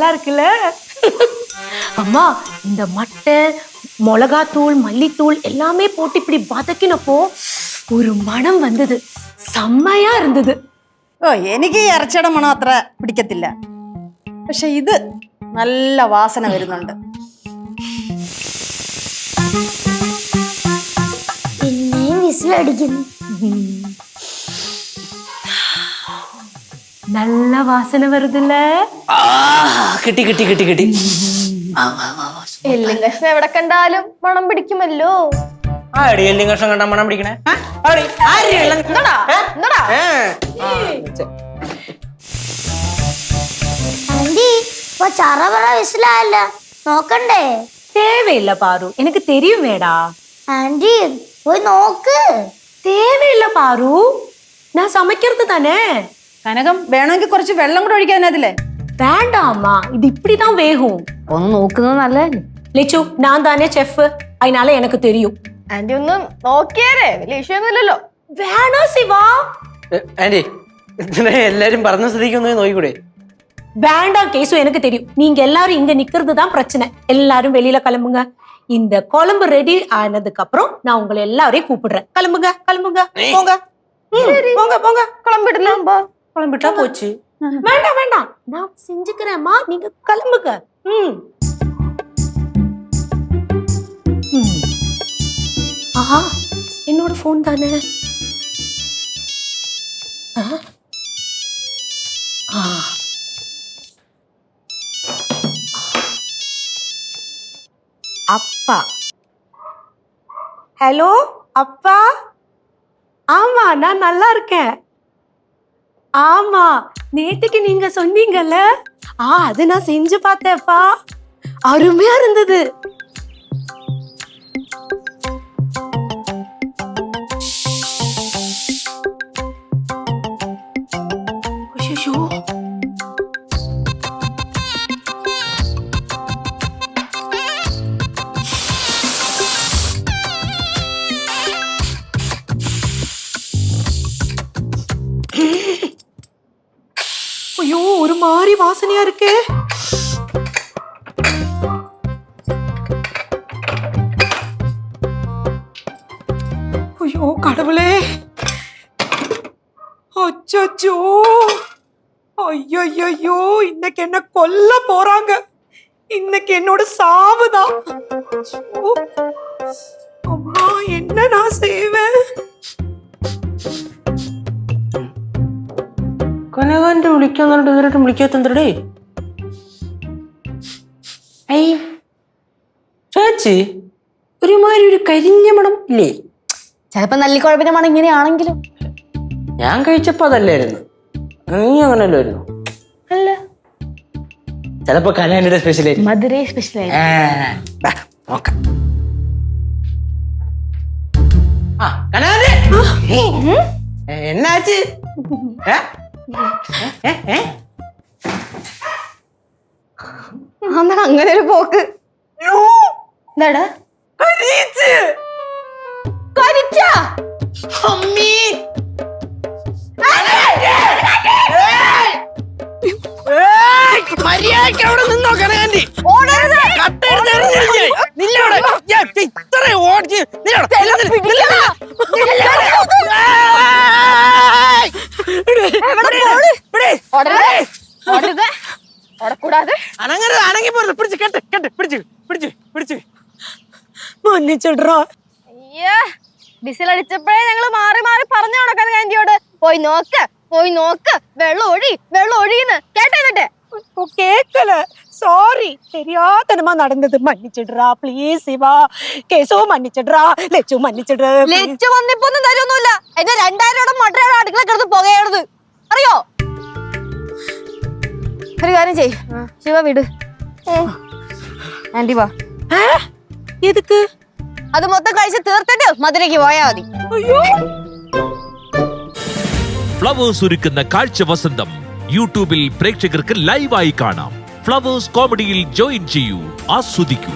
நல்லா இருக்குல்ல? அம்மா இந்த மட்டை மிளகாத்தூள் மல்லித்தூள் எல்லாமே போட்டு இப்படி வதக்கினப்போ ഒരു മണം വന്നത് സെമ്മയാ ഇരുന്നത്. ഓ എനിക്ക് ഈ ഇറച്ചിയുടെ മണം അത്ര പിടിക്കത്തില്ല, പക്ഷെ ഇത് നല്ല വാസന വരുന്നുണ്ട്. പിന്നെയും വിസിലടിക്കുന്നു. നല്ല വാസന വരുന്നില്ല? കിട്ടി കിട്ടി കിട്ടി കിട്ടി. എല്ലും കഷ്ണം എവിടെ കണ്ടാലും മണം പിടിക്കുമല്ലോ. ആടി എല്ലും കഷ്ണം കണ്ടാ മണം പിടിക്കണേ? ആന്റി ഇപ്പൊ ചറപറ വിസിലായല്ല, നോക്കണ്ടേ? தேவையில்ல பாரு, எனக்கு தெரியும் வேடா. ആന്റി പോയി നോക്ക്. தேவையில்ல பாரு, நான் சமைக்கிறது தானே. കനകം വേണമെങ്കിൽ കുറച്ച് വെള്ളം കൂടെ ഒഴിക്കാൻ അതില്ലേ? வேண்டாமா, இது இப்படிதான் வேகும். ഒന്ന് നോക്കുന്നത് നല്ലതല്ലേ? லிச்சு, நான் தானே செஃப், அதனால எனக்கு தெரியும். ആന്റി ഒന്ന് നോക്കിയാരേ, വലിയ വിഷയമൊന്നുമില്ലല്ലോ. வேணா சிவா. ആന്റി എല്ലാരും പറഞ്ഞ സ്ഥിതിക്ക് ഒന്ന് നോക്കിക്കൂടെ? வேண்டாம் கேசு, எனக்கு தெரியும். நீங்க எல்லாரும் இங்க நிக்கிறது தான் பிரச்சனை. எல்லாரும் வெளியில கிளம்புங்க. இந்த குழம்பு ரெடி ஆனதுக்கு அப்புறம் நான் உங்களை எல்லாரையும் கூப்பிடுறேன். கிளம்புங்க கிளம்புங்க, போங்க போங்க போங்க. கிளம்பிடலாம்பா. കുളമ്പിട്ടാ പോச்சு. வேண்டாம் வேண்டாம், நான் செஞ்சுக்கிறேன்மா, நீங்க கிளம்புங்க. ஆஹா, என்னோட போன் தானே. அப்பா. ஹலோ அப்பா. ஆமா, நான் நல்லா இருக்கேன். ஆமா, நேத்துக்கு நீங்க சொன்னீங்கல்ல, அது நான் செஞ்சு பார்த்தேன்ப்பா, அருமையா இருந்தது. ஐயோ, ஐயோ ஒரு மாதிரி வாசனையா இருக்கு. ஐயோ கடவுளே, அச்சோ, ஐயோ, இன்னைக்கு என்ன கொல்ல போறாங்க. இன்னைக்கு என்னோட சாவுதான். அம்மா, என்ன நான் செய்வேன்? കനകാന്റെ വിളിക്കാന്നിട്ട് ഇതുവരെയായിട്ടും വിളിക്കാത്തണ്ടേ? ചേച്ചി ഒരുമാതിരി ഒരു കരിഞ്ഞ മണം ഇല്ലേ? ചിലപ്പോ നല്ലിക്കുഴപ്പിന്റെ മണം ഇങ്ങനെയാണെങ്കിലും. ഞാൻ കഴിച്ചപ്പോ അതല്ലായിരുന്നു, നീ അങ്ങനല്ലായിരുന്നു. അല്ല, ചിലപ്പോ കനാലിയുടെ സ്പെഷ്യൽ മധുരൈ സ്പെഷ്യൽ. നോക്കാം. എന്നാച്ച് അങ്ങനെ ഒരു പോക്ക്. എന്താടാ മര്യാദയ്ക്ക് അവിടെ നിന്നോ കനകാന്റി. മன்னிச்சிடுறா. വിസിലടിച്ചപ്പോഴേ ഞങ്ങള് മാറി മാറി പറഞ്ഞു കൊടുക്കാൻ ആന്റിയോട്, പോയി നോക്ക് പോയി നോക്ക്, വെള്ളം ഒഴിന്ന് കേട്ടെ. கேட்கல, சாரி, தெரியாதனமா நடந்தது, மன்னிச்சிடுறா ப்ளீஸ். சிவா, കേസോ മன்னிச்சிடுறா, ലച്ചു മன்னிச்சிடு. ലച്ചു വന്നിപ്പൊന്നും തരൊന്നുമില്ല. എന്റെ 2000 മട്ടയുടെ അടുക്കള കിടന്ന് പുകയണത് അറിയോ? ഒരു കാര്യം ചെയ്, ശിവ വിട്. ആന്റി വാ. எதுக்கு? അത് മൊത്തം കഴിച്ച് തീർത്തിട്ട് മധുരയ്ക്ക് പോയാ മതി. ഫ്ലവേഴ്സ് ഒരുക്കുന്ന കാഴ്ച വസന്തം യൂട്യൂബിൽ പ്രേക്ഷകർക്ക് ലൈവായി കാണാം. ഫ്ലവേഴ്സ് കോമഡിയിൽ ജോയിൻ ചെയ്യൂ, ആസ്വദിക്കൂ.